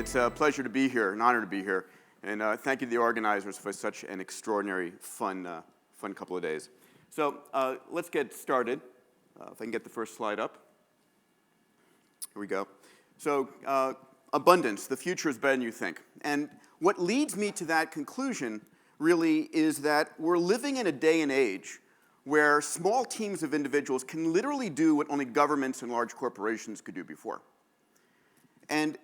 It's a pleasure to be here, an honor to be here. And thank you to the organizers for such an extraordinary, fun couple of days. So let's get started. If I can get the first slide up. Here we go. So abundance, the future is better than you think. And what leads me to that conclusion really is that we're living in a day and age where small teams of individuals can literally do what only governments and large corporations could do before. And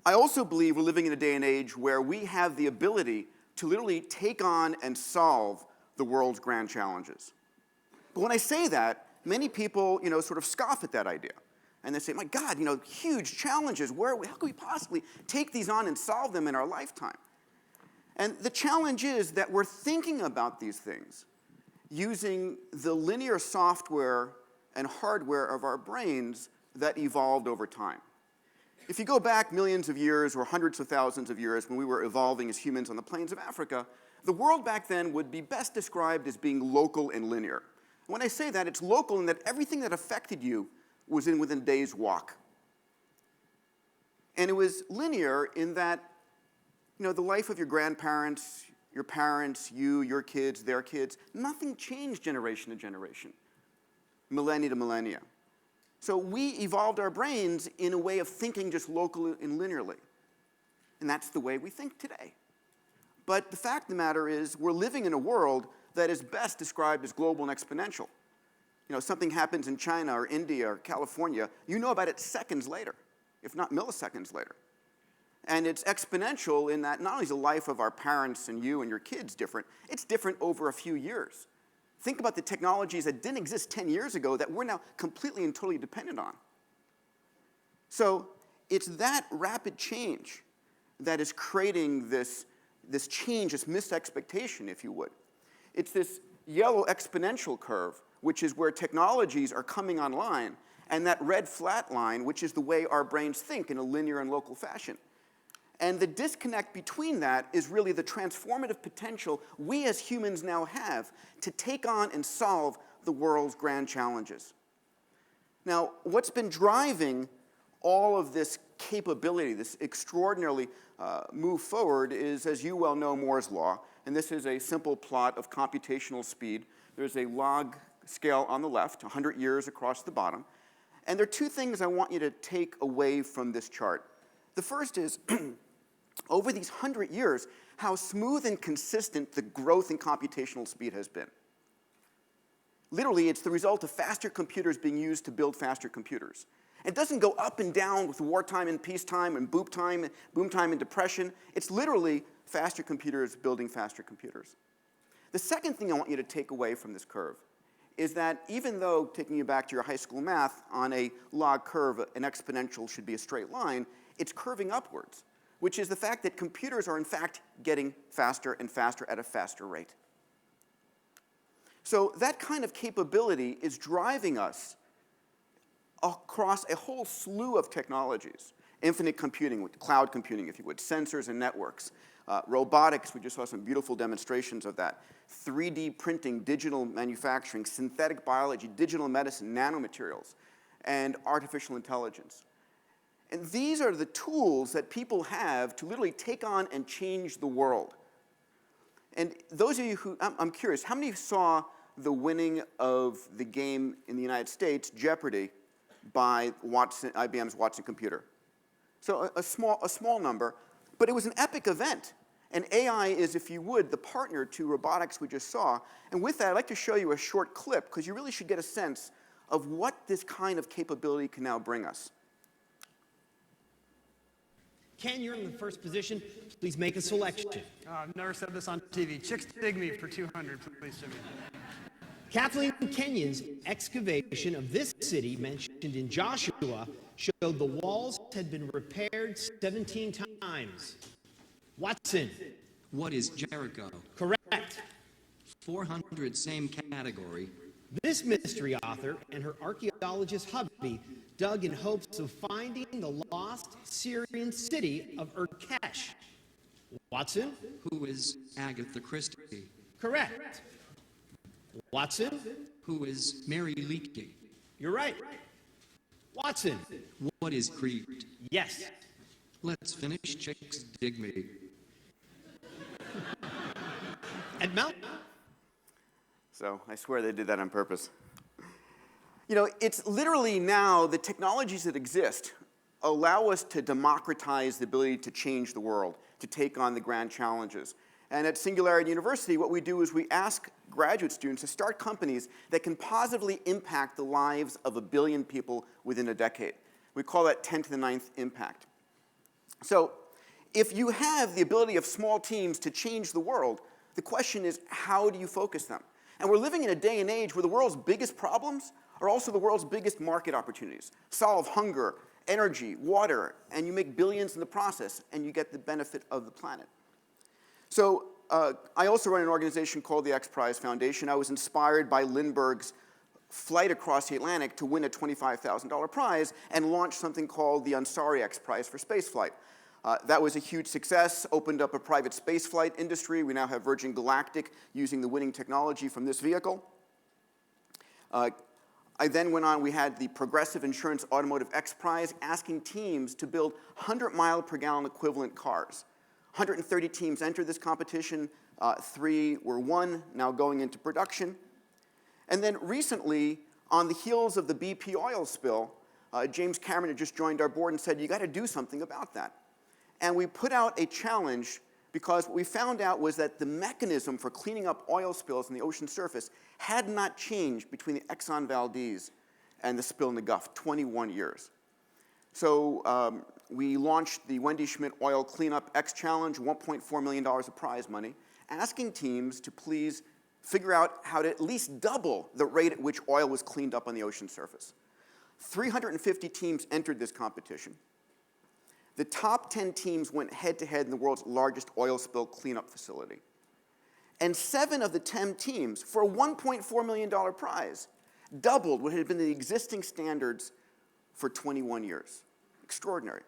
I also believe we're living in a day and age where we have the ability to literally take on and solve the world's grand challenges. But when I say that, many people, sort of scoff at that idea. And they say, my God, huge challenges. How could we possibly take these on and solve them in our lifetime? And the challenge is that we're thinking about these things using the linear software and hardware of our brains that evolved over time. If you go back millions of years or hundreds of thousands of years when we were evolving as humans on the plains of Africa, the world back then would be best described as being local and linear. When I say that, it's local in that everything that affected you was within a day's walk. And it was linear in that, the life of your grandparents, your parents, you, your kids, their kids, nothing changed generation to generation, millennia to millennia. So we evolved our brains in a way of thinking just locally and linearly. And that's the way we think today. But the fact of the matter is we're living in a world that is best described as global and exponential. Something happens in China or India or California, you know about it seconds later, if not milliseconds later. And it's exponential in that not only is the life of our parents and you and your kids different, it's different over a few years. Think about the technologies that didn't exist 10 years ago that we're now completely and totally dependent on. So it's that rapid change that is creating this change, this misexpectation, if you would. It's this yellow exponential curve, which is where technologies are coming online, and that red flat line, which is the way our brains think in a linear and local fashion. And the disconnect between that is really the transformative potential we as humans now have to take on and solve the world's grand challenges. Now, what's been driving all of this capability, this extraordinarily move forward is, as you well know, Moore's law. And this is a simple plot of computational speed. There's a log scale on the left, 100 years across the bottom. And there are two things I want you to take away from this chart. The first is, over these 100 years, how smooth and consistent the growth in computational speed has been. Literally, it's the result of faster computers being used to build faster computers. It doesn't go up and down with wartime and peacetime and boom time and depression. It's literally faster computers building faster computers. The second thing I want you to take away from this curve is that even though, taking you back to your high school math, on a log curve, an exponential should be a straight line, it's curving upwards, which is the fact that computers are in fact getting faster and faster at a faster rate. So that kind of capability is driving us across a whole slew of technologies. Infinite computing, cloud computing, if you would, sensors and networks. Robotics, we just saw some beautiful demonstrations of that. 3D printing, digital manufacturing, synthetic biology, digital medicine, nanomaterials, and artificial intelligence. And these are the tools that people have to literally take on and change the world. And those of you who, I'm curious, how many saw the winning of the game in the United States, Jeopardy, by IBM's Watson computer? So a small number, but it was an epic event. And AI is, if you would, the partner to robotics we just saw. And with that, I'd like to show you a short clip, because you really should get a sense of what this kind of capability can now bring us. Ken, you're in the first position. Please make a selection. I've never said this on TV. Chicks dig me for 200, please, Jimmy. Kathleen Kenyon's excavation of this city, mentioned in Joshua, showed the walls had been repaired 17 times. Watson. What is Jericho? Correct. 400, same category. This mystery author and her archaeologist hubby dug in hopes of finding the lost Syrian city of Urkesh. Watson? Who is Agatha Christie? Correct. Watson? Who is Mary Leakey? You're right. Watson? What is Crete? Yes. Let's finish Chicks Dig Me. At Mount So I swear they did that on purpose. You know, it's literally now the technologies that exist allow us to democratize the ability to change the world, to take on the grand challenges. And at Singularity University, what we do is we ask graduate students to start companies that can positively impact the lives of 1 billion people within a decade. We call that 10 to the 9th impact. So if you have the ability of small teams to change the world, the question is, how do you focus them? And we're living in a day and age where the world's biggest problems are also the world's biggest market opportunities. Solve hunger, energy, water, and you make billions in the process, and you get the benefit of the planet. So I also run an organization called the XPrize Foundation. I was inspired by Lindbergh's flight across the Atlantic to win a $25,000 prize and launch something called the Ansari XPrize for spaceflight. That was a huge success, opened up a private spaceflight industry. We now have Virgin Galactic using the winning technology from this vehicle. I then went on, we had the Progressive Insurance Automotive XPrize asking teams to build 100-mile-per-gallon equivalent cars. 130 teams entered this competition, 3 were won, now going into production. And then recently, on the heels of the BP oil spill, James Cameron had just joined our board and said, you got to do something about that. And we put out a challenge because what we found out was that the mechanism for cleaning up oil spills in the ocean surface had not changed between the Exxon Valdez and the spill in the Gulf, 21 years. So we launched the Wendy Schmidt Oil Cleanup X Challenge, $1.4 million of prize money, asking teams to please figure out how to at least double the rate at which oil was cleaned up on the ocean surface. 350 teams entered this competition. The top 10 teams went head-to-head in the world's largest oil spill cleanup facility. And 7 of the 10 teams, for a $1.4 million prize, doubled what had been the existing standards for 21 years. Extraordinary.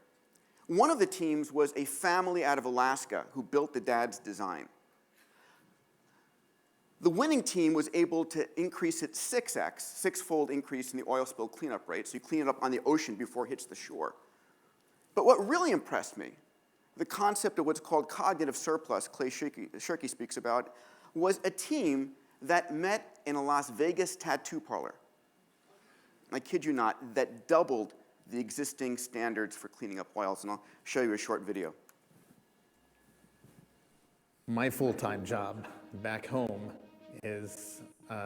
One of the teams was a family out of Alaska who built the dad's design. The winning team was able to increase it 6x, six-fold increase in the oil spill cleanup rate, so you clean it up on the ocean before it hits the shore. But what really impressed me, the concept of what's called cognitive surplus, Clay Shirky speaks about, was a team that met in a Las Vegas tattoo parlor. I kid you not, that doubled the existing standards for cleaning up oils, and I'll show you a short video. My full-time job back home is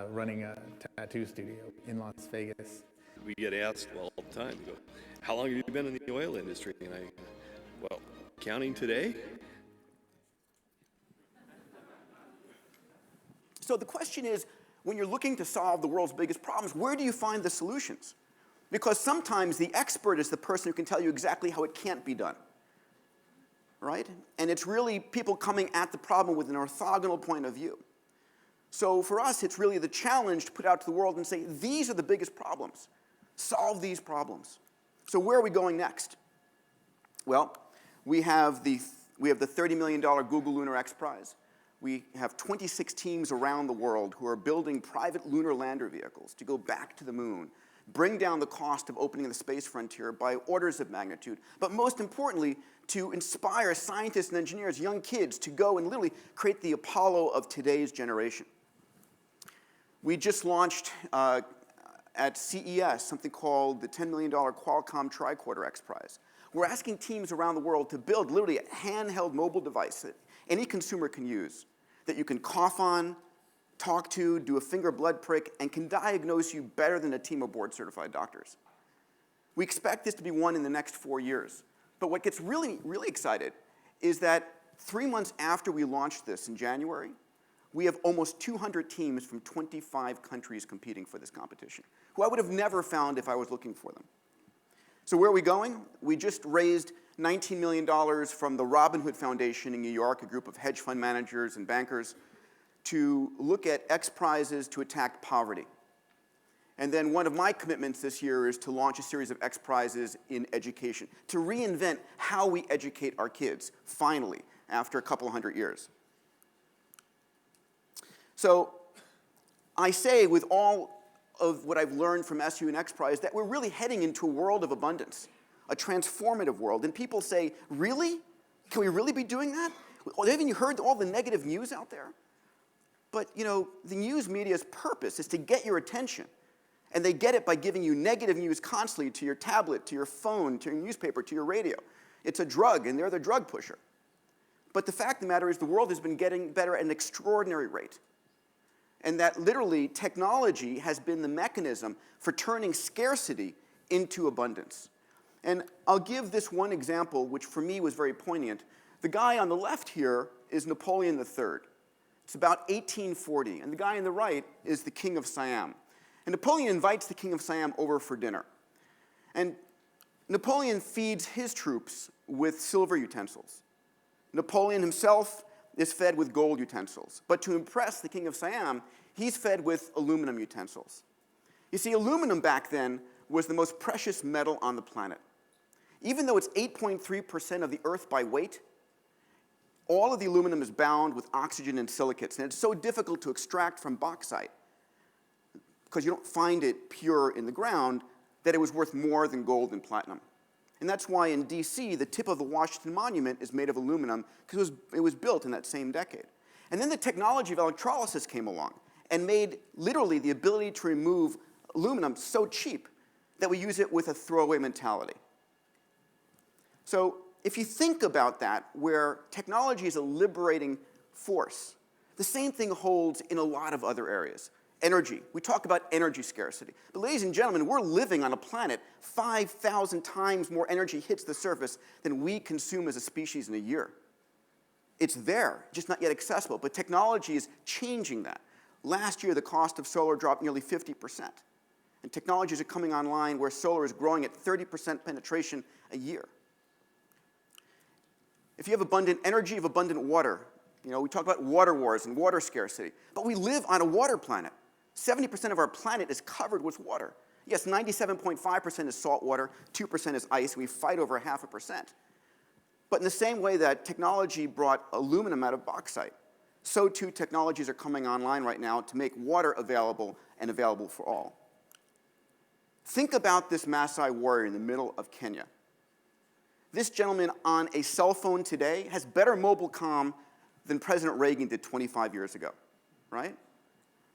running a tattoo studio in Las Vegas. We get asked all the time, we go, how long have you been in the oil industry? And well, counting today? So the question is, when you're looking to solve the world's biggest problems, where do you find the solutions? Because sometimes the expert is the person who can tell you exactly how it can't be done, right? And it's really people coming at the problem with an orthogonal point of view. So for us, it's really the challenge to put out to the world and say, these are the biggest problems. Solve these problems. So where are we going next? Well, we have the $30 million Google Lunar X Prize. We have 26 teams around the world who are building private lunar lander vehicles to go back to the moon, bring down the cost of opening the space frontier by orders of magnitude, but most importantly, to inspire scientists and engineers, young kids, to go and literally create the Apollo of today's generation. We just launched at CES something called the $10 million Qualcomm Tricorder X Prize. We're asking teams around the world to build literally a handheld mobile device that any consumer can use, that you can cough on, talk to, do a finger blood prick, and can diagnose you better than a team of board-certified doctors. We expect this to be won in the next 4 years. But what gets really, really excited is that 3 months after we launched this in January, we have almost 200 teams from 25 countries competing for this competition, who I would have never found if I was looking for them. So where are we going? We just raised $19 million from the Robin Hood Foundation in New York, a group of hedge fund managers and bankers, to look at X Prizes to attack poverty. And then one of my commitments this year is to launch a series of X Prizes in education, to reinvent how we educate our kids, finally, after a couple hundred years. So I say with all of what I've learned from SU and XPrize that we're really heading into a world of abundance. a transformative world. And people say, really? Can we really be doing that? Haven't you heard all the negative news out there? But, you know, the news media's purpose is to get your attention. And they get it by giving you negative news constantly to your tablet, to your phone, to your newspaper, to your radio. It's a drug, and they're the drug pusher. But the fact of the matter is the world has been getting better at an extraordinary rate. And that literally technology has been the mechanism for turning scarcity into abundance. And I'll give this one example, which for me was very poignant. The guy on the left here is Napoleon III. It's about 1840, and the guy on the right is the King of Siam. And Napoleon invites the King of Siam over for dinner. And Napoleon feeds his troops with silver utensils. Napoleon himself is fed with gold utensils. But to impress the King of Siam, he's fed with aluminum utensils. You see, aluminum back then was the most precious metal on the planet. Even though it's 8.3% of the Earth by weight, all of the aluminum is bound with oxygen and silicates, and it's so difficult to extract from bauxite because you don't find it pure in the ground that it was worth more than gold and platinum. And that's why in DC, the tip of the Washington Monument is made of aluminum because it was built in that same decade. And then the technology of electrolysis came along and made literally the ability to remove aluminum so cheap that we use it with a throwaway mentality. So if you think about that, where technology is a liberating force, the same thing holds in a lot of other areas. Energy. We talk about energy scarcity. But ladies and gentlemen, we're living on a planet 5,000 times more energy hits the surface than we consume as a species in a year. It's there, just not yet accessible. But technology is changing that. Last year, the cost of solar dropped nearly 50%. And technologies are coming online where solar is growing at 30% penetration a year. If you have abundant energy, you have abundant water. You know, we talk about water wars and water scarcity. But we live on a water planet. 70% of our planet is covered with water. Yes, 97.5% is salt water, 2% is ice, and we fight over 0.5%. But in the same way that technology brought aluminum out of bauxite, so too technologies are coming online right now to make water available and available for all. Think about this Maasai warrior in the middle of Kenya. This gentleman on a cell phone today has better mobile comm than President Reagan did 25 years ago, right?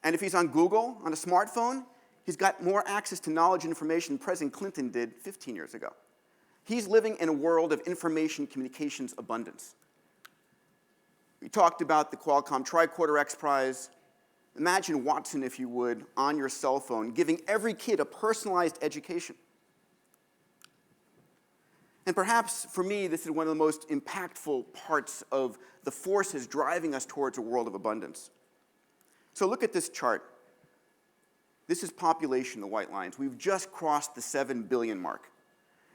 And if he's on Google, on a smartphone, he's got more access to knowledge and information than President Clinton did 15 years ago. He's living in a world of information communications abundance. We talked about the Qualcomm Tricorder XPrize. Imagine Watson, if you would, on your cell phone, giving every kid a personalized education. And perhaps, for me, this is one of the most impactful parts of the forces driving us towards a world of abundance. So look at this chart. This is population, the white lines. We've just crossed the 7 billion mark.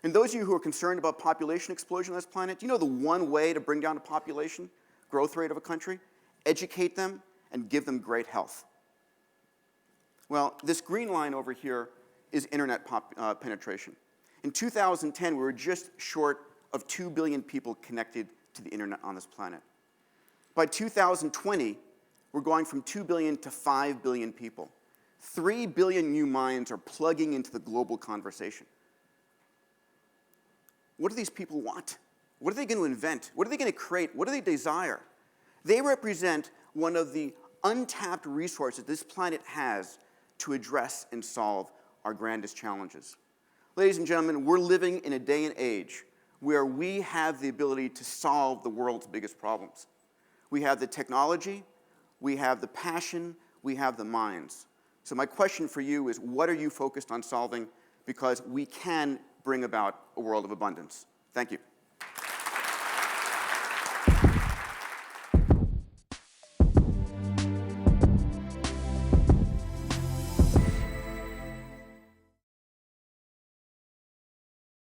And those of you who are concerned about population explosion on this planet, do you know the one way to bring down the population growth rate of a country? Educate them and give them great health. Well, this green line over here is internet penetration. In 2010, we were just short of 2 billion people connected to the internet on this planet. By 2020, we're going from 2 billion to 5 billion people. 3 billion new minds are plugging into the global conversation. What do these people want? What are they going to invent? What are they going to create? What do they desire? They represent one of the untapped resources this planet has to address and solve our grandest challenges. Ladies and gentlemen, we're living in a day and age where we have the ability to solve the world's biggest problems. We have the technology, we have the passion, we have the minds. So my question for you is, what are you focused on solving? Because we can bring about a world of abundance. Thank you.